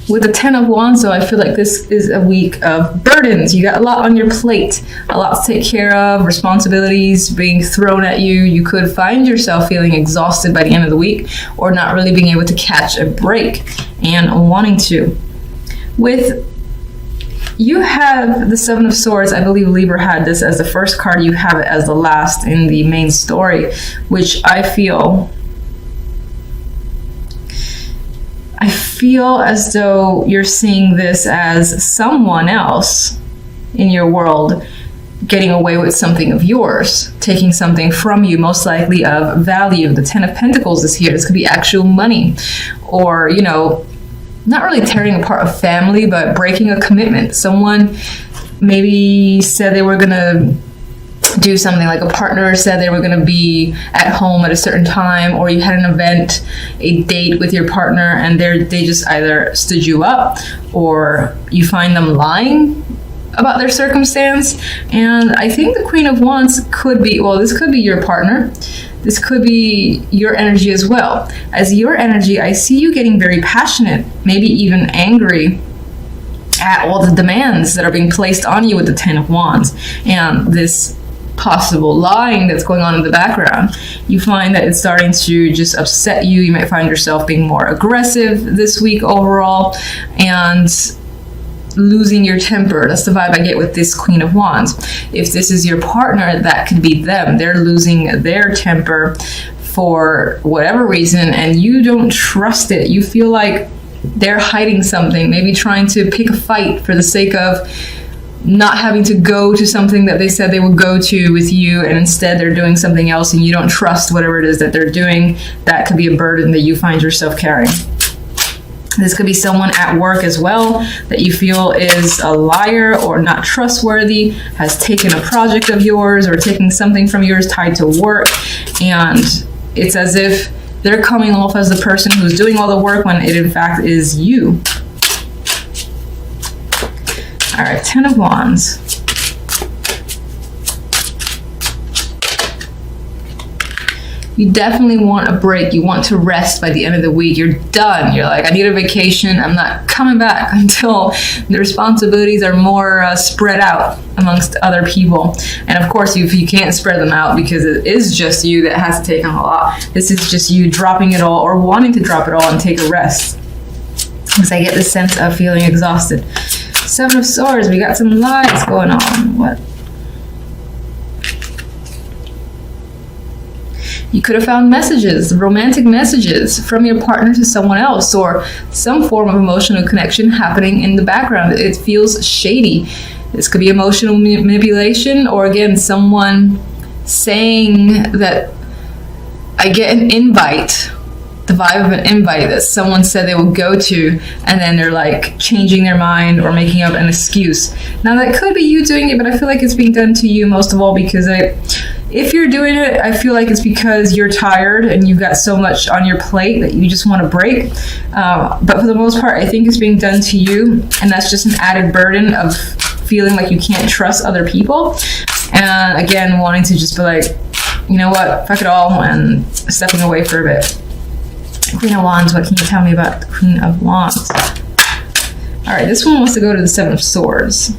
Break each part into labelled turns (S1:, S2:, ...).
S1: With the 10 of Wands, though, I feel like this is a week of burdens. You got a lot on your plate, a lot to take care of, responsibilities being thrown at you. You could find yourself feeling exhausted by the end of the week, or not really being able to catch a break and wanting to. With you have the Seven of Swords. I believe Libra had this as the first card. You have it as the last in the main story, which I feel as though you're seeing this as someone else in your world getting away with something of yours, taking something from you, most likely of value. The 10 of Pentacles is here. This could be actual money, or, you know, not really tearing apart a family, but breaking a commitment. Someone maybe said they were gonna do something, like a partner said they were going to be at home at a certain time, or you had an event, a date with your partner, and they just either stood you up, or you find them lying about their circumstance. And I think the Queen of Wands could be, well, this could be your partner. This could be your energy as well. As your energy, I see you getting very passionate, maybe even angry at all the demands that are being placed on you with the 10 of Wands. And this possible lying that's going on in the background, you find that it's starting to just upset you. You might find yourself being more aggressive this week overall, and losing your temper. That's the vibe I get with this Queen of Wands. If this is your partner, that could be them. They're losing their temper for whatever reason, and you don't trust it. You feel like they're hiding something, maybe trying to pick a fight for the sake of not having to go to something that they said they would go to with you, and instead they're doing something else, and you don't trust whatever it is that they're doing. That could be a burden that you find yourself carrying. This could be someone at work as well that you feel is a liar or not trustworthy, has taken a project of yours or taking something from yours tied to work, and it's as if they're coming off as the person who's doing all the work when it in fact is you. All right, 10 of Wands. You definitely want a break. You want to rest by the end of the week. You're done. You're like, I need a vacation. I'm not coming back until the responsibilities are more spread out amongst other people. And of course, you can't spread them out because it is just you that has to take on a lot. This is just you dropping it all, or wanting to drop it all and take a rest. Because I get this sense of feeling exhausted. Seven of Swords, we got some lies going on. What? You could have found messages, romantic messages from your partner to someone else, or some form of emotional connection happening in the background. It feels shady. This could be emotional manipulation, or again, someone saying that I get an invite. The vibe of an invite that someone said they will go to, and then they're like changing their mind or making up an excuse. Now that could be you doing it, but I feel like it's being done to you most of all, because if you're doing it, I feel like it's because you're tired and you've got so much on your plate that you just want to break. But for the most part, I think it's being done to you, and that's just an added burden of feeling like you can't trust other people. And again, wanting to just be like, you know what, fuck it all, and stepping away for a bit. Queen of Wands, what can you tell me about the Queen of Wands? All right, this one wants to go to the Seven of Swords.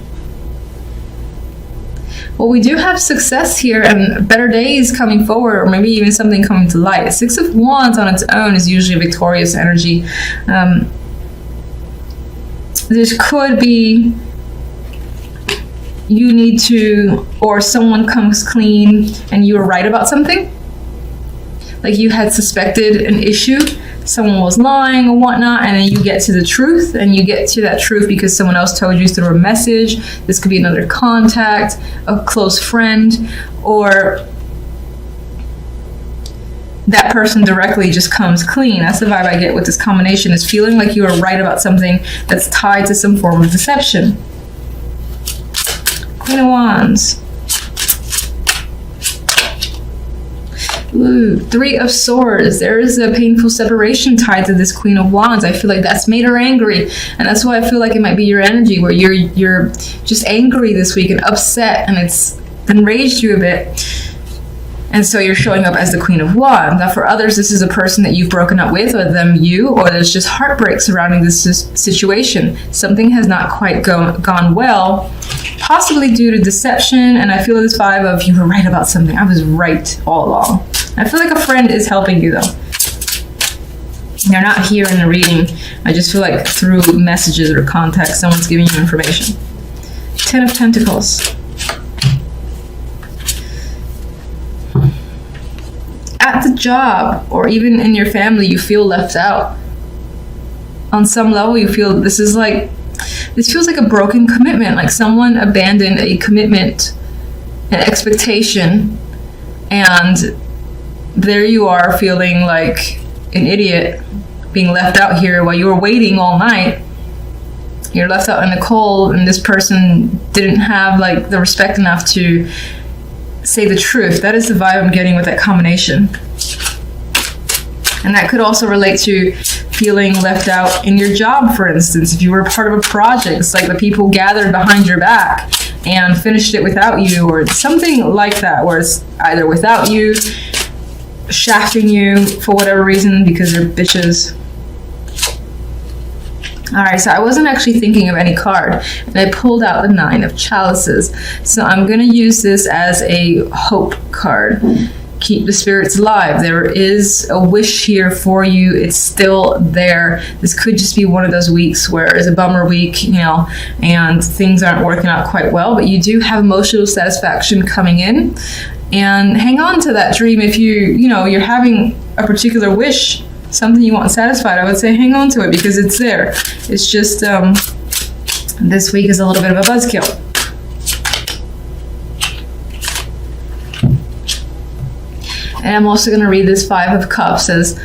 S1: Well, we do have success here and better days coming forward, or maybe even something coming to light. Six of Wands on its own is usually a victorious energy. This could be you need to, or someone comes clean and you were right about something. Like you had suspected an issue, someone was lying or whatnot, and then you get to the truth, and you get to that truth because someone else told you through a message. This could be another contact, a close friend, or that person directly just comes clean. That's the vibe I get with this combination, is feeling like you are right about something that's tied to some form of deception. Queen of Wands. Ooh, Three of Swords. There is a painful separation tied to this Queen of Wands. I feel like that's made her angry, and that's why I feel like it might be your energy, where you're just angry this week and upset, and it's enraged you a bit. And so you're showing up as the Queen of Wands. Now for others, this is a person that you've broken up with, or them you, or there's just heartbreak surrounding this situation. Something has not quite gone well, possibly due to deception. And I feel this vibe of you were right about something. I was right all along. I feel like a friend is helping you though. They're not here in the reading. I just feel like through messages or context, someone's giving you information. 10 of Pentacles. At the job or even in your family, you feel left out. On some level, you feel this feels like a broken commitment, like someone abandoned a commitment, an expectation, and there you are feeling like an idiot, being left out here while you were waiting all night. You're left out in the cold, and this person didn't have like the respect enough to say the truth. That is the vibe I'm getting with that combination. And that could also relate to feeling left out in your job, for instance. If you were part of a project, it's like the people gathered behind your back and finished it without you, or something like that, where it's either without you, shafting you for whatever reason because they're bitches. Alright, so I wasn't actually thinking of any card, and I pulled out the 9 of Chalices. So I'm going to use this as a hope card. Keep the spirits alive. There is a wish here for you. It's still there. This could just be one of those weeks where it's a bummer week, you know, and things aren't working out quite well, but you do have emotional satisfaction coming in. And hang on to that dream. If you're having a particular wish, something you want satisfied, I would say hang on to it because it's there. It's just this week is a little bit of a buzzkill. And I'm also going to read this 5 of Cups as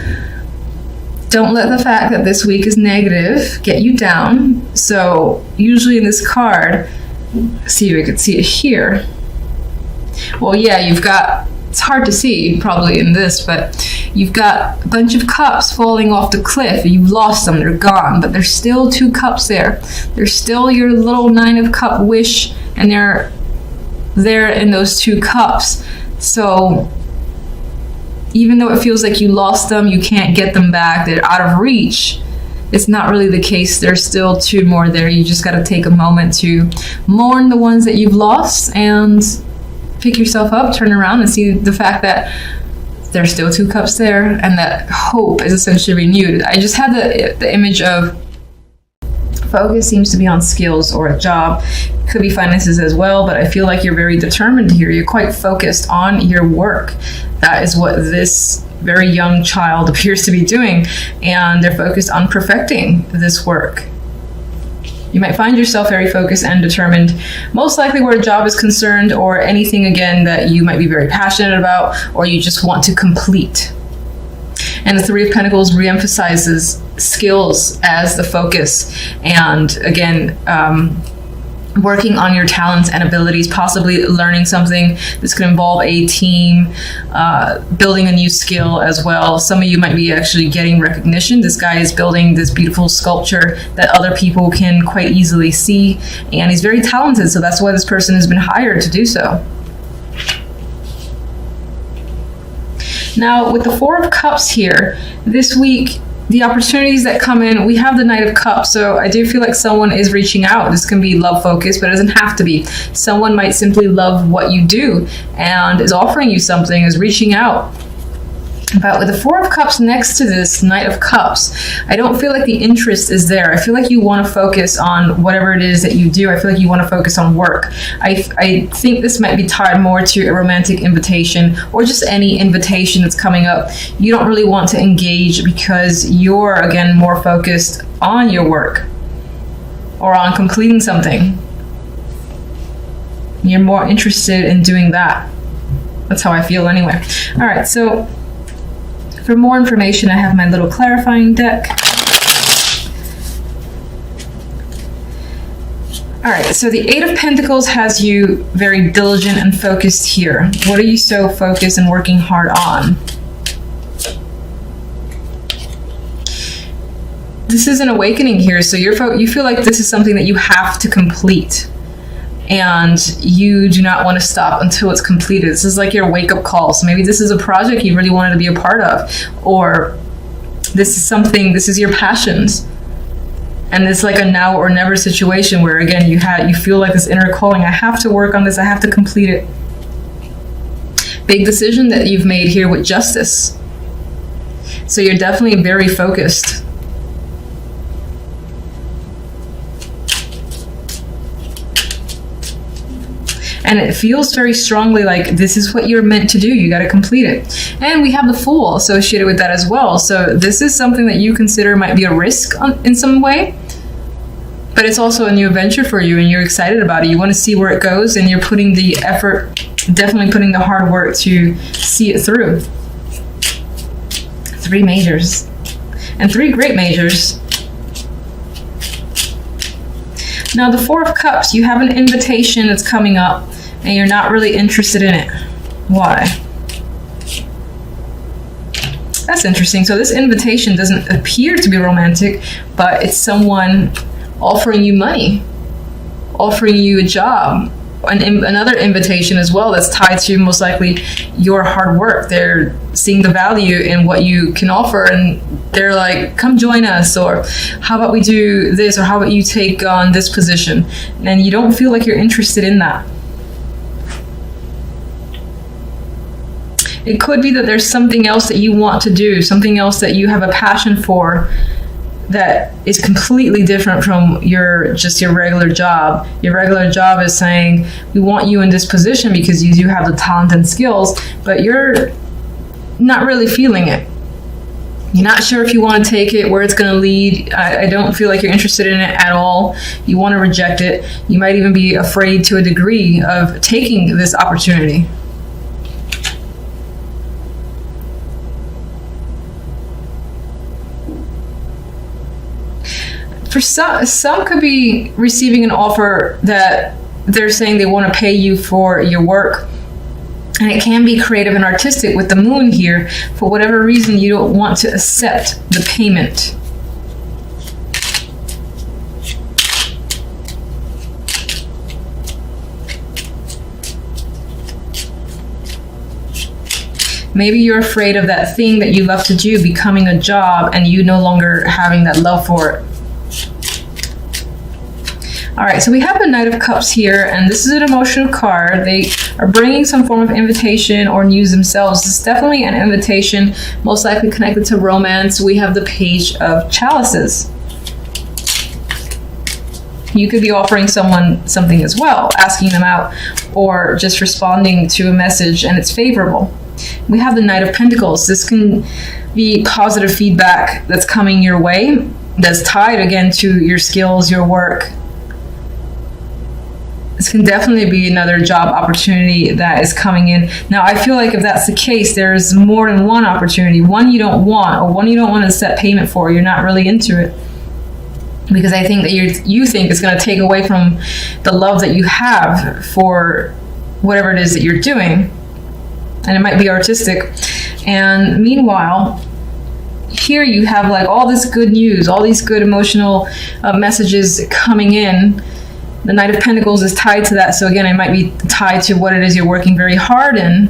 S1: don't let the fact that this week is negative get you down. So usually in this card, see if you can see it here. Well, yeah, you've got, it's hard to see probably in this, but you've got a bunch of cups falling off the cliff. You've lost them, they're gone, but there's still 2 cups there. There's still your little 9 of Cup wish, and they're there in those 2 cups. So even though it feels like you lost them, you can't get them back, they're out of reach, it's not really the case. There's still 2 more there. You just got to take a moment to mourn the ones that you've lost and pick yourself up, turn around and see the fact that there's still 2 cups there and that hope is essentially renewed. I just had the image of focus seems to be on skills or a job. Could be finances as well, but I feel like you're very determined here. You're quite focused on your work. That is what this very young child appears to be doing, and they're focused on perfecting this work. You might find yourself very focused and determined, most likely where a job is concerned, or anything again that you might be very passionate about or you just want to complete. And the 3 of Pentacles reemphasizes skills as the focus, and again, working on your talents and abilities, possibly learning something. This could involve a team, building a new skill as well. Some of you might be actually getting recognition. This guy is building this beautiful sculpture that other people can quite easily see, and he's very talented, so that's why this person has been hired to do so. Now, with the 4 of Cups here, this week, the opportunities that come in, we have the Knight of Cups, so I do feel like someone is reaching out. This can be love focused, but it doesn't have to be. Someone might simply love what you do and is offering you something, is reaching out. But with the 4 of Cups next to this Knight of Cups, I don't feel like the interest is there. I feel like you want to focus on whatever it is that you do. I feel like you want to focus on work. I think this might be tied more to a romantic invitation or just any invitation that's coming up. You don't really want to engage because you're, again, more focused on your work or on completing something. You're more interested in doing that. That's how I feel anyway. All right, so for more information, I have my little clarifying deck. All right, so the 8 of Pentacles has you very diligent and focused here. What are you so focused and working hard on? This is an awakening here, so you feel like this is something that you have to complete. and you do not want to stop until it's completed. This is like your wake-up call. So maybe this is a project you really wanted to be a part of, or this is your passions. And it's like a now or never situation where, again, you feel like this inner calling. I have to work on this. I have to complete it. Big decision that you've made here with justice. So you're definitely very focused. And it feels very strongly like this is what you're meant to do. You got to complete it. And we have the Fool associated with that as well. So this is something that you consider might be a risk in some way. But it's also a new adventure for you, and you're excited about it. You want to see where it goes, and you're putting the effort, definitely putting the hard work to see it through. 3 majors. And 3 great majors. Now the 4 of Cups, you have an invitation that's coming up, and you're not really interested in it. Why? That's interesting. So this invitation doesn't appear to be romantic, but it's someone offering you money, offering you a job, another invitation as well that's tied to most likely your hard work. They're seeing the value in what you can offer, and they're like, come join us, or how about we do this, or how about you take on this position? And you don't feel like you're interested in that. It could be that there's something else that you want to do, something else that you have a passion for, that is completely different from your regular job. Your regular job is saying, we want you in this position because you do have the talent and skills, but you're not really feeling it. You're not sure if you want to take it, where it's going to lead. I don't feel like you're interested in it at all. You want to reject it. You might even be afraid to a degree of taking this opportunity. For some could be receiving an offer that they're saying they want to pay you for your work. And it can be creative and artistic with the Moon here. For whatever reason, you don't want to accept the payment. Maybe you're afraid of that thing that you love to do becoming a job and you no longer having that love for it. All right, so we have the Knight of Cups here, and this is an emotional card. They are bringing some form of invitation or news themselves. This is definitely an invitation, most likely connected to romance. We have the Page of Chalices. You could be offering someone something as well, asking them out, or just responding to a message and it's favorable. We have the Knight of Pentacles. This can be positive feedback that's coming your way, that's tied again to your skills, your work. This can definitely be another job opportunity that is coming in. Now, I feel like if that's the case, there's more than one opportunity. One you don't want, or one you don't want to set payment for. You're not really into it. Because I think that you think it's going to take away from the love that you have for whatever it is that you're doing. And it might be artistic. And meanwhile, here you have like all this good news, all these good emotional messages coming in. The Knight of Pentacles is tied to that. So again, it might be tied to what it is you're working very hard in.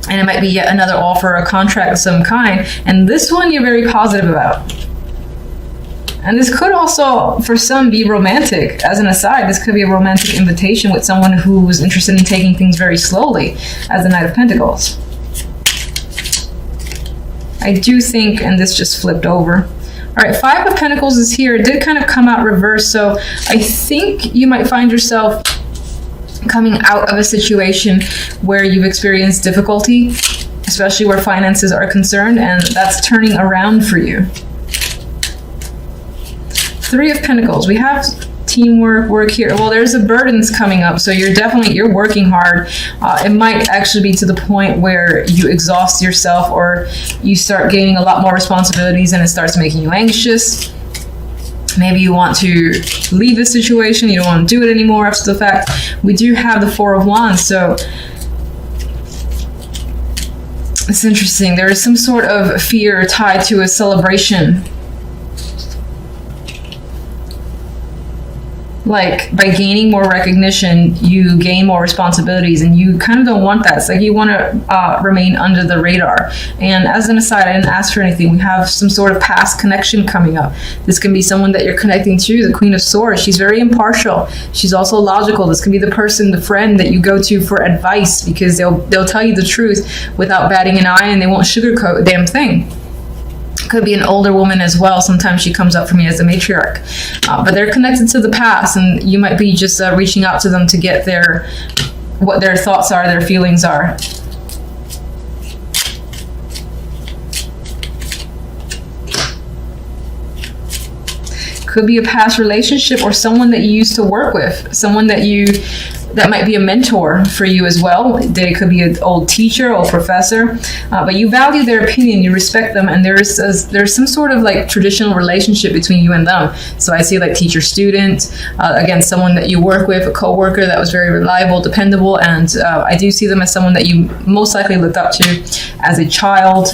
S1: And it might be yet another offer, a contract of some kind. And this one you're very positive about. And this could also, for some, be romantic. As an aside, this could be a romantic invitation with someone who is interested in taking things very slowly, as the Knight of Pentacles. I do think, and this just flipped over. All right, Five of Pentacles is here. It did kind of come out reversed, so I think you might find yourself coming out of a situation where you've experienced difficulty, especially where finances are concerned, and that's turning around for you. Three of Pentacles. We have teamwork, work here. Well, there's a burdens coming up, so you're working hard. It might actually be to the point where you exhaust yourself, or you start gaining a lot more responsibilities and it starts making you anxious. Maybe you want to leave the situation, you don't want to do it anymore after the fact. We do have the Four of Wands, so it's interesting. There is some sort of fear tied to a celebration. like by gaining more recognition, you gain more responsibilities, and you kind of don't want that. It's like you want to remain under the radar. And as an aside, I didn't ask for anything. We have some sort of past connection coming up. This can be someone that you're connecting to, the Queen of Swords. She's very impartial. She's also logical. This can be the person, the friend that you go to for advice, because they'll tell you the truth without batting an eye, and they won't sugarcoat a damn thing. Could be an older woman as well. Sometimes she comes up for me as a matriarch, but they're connected to the past, and you might be just reaching out to them to get what their thoughts are, their feelings are. Could be a past relationship or someone that you used to work with, someone that might be a mentor for you as well. They could be an old teacher or professor, but you value their opinion, you respect them, and there's some sort of like traditional relationship between you and them. So I see like teacher-student, again, someone that you work with, a co-worker that was very reliable, dependable, and I do see them as someone that you most likely looked up to as a child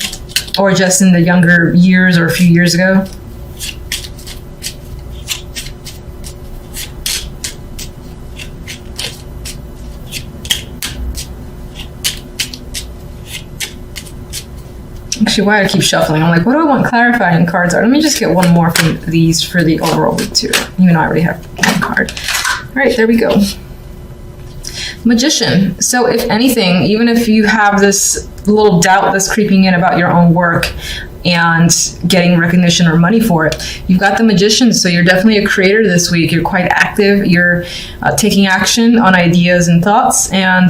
S1: or just in the younger years or a few years ago. Actually, why I keep shuffling, I'm like, what do I want clarifying cards are? Let me just get one more from these for the overall week too, even though I already have one card. All right, there we go. Magician. So if anything, even if you have this little doubt that's creeping in about your own work and getting recognition or money for it, you've got the Magician. So you're definitely a creator this week. You're quite active. You're taking action on ideas and thoughts, and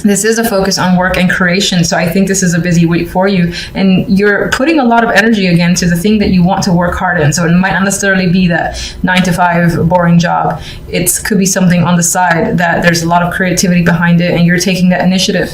S1: this is a focus on work and creation. So I think this is a busy week for you, and you're putting a lot of energy again to the thing that you want to work hard in. So it might not necessarily be that 9-to-5 boring job. It could be something on the side that there's a lot of creativity behind it, and you're taking that initiative.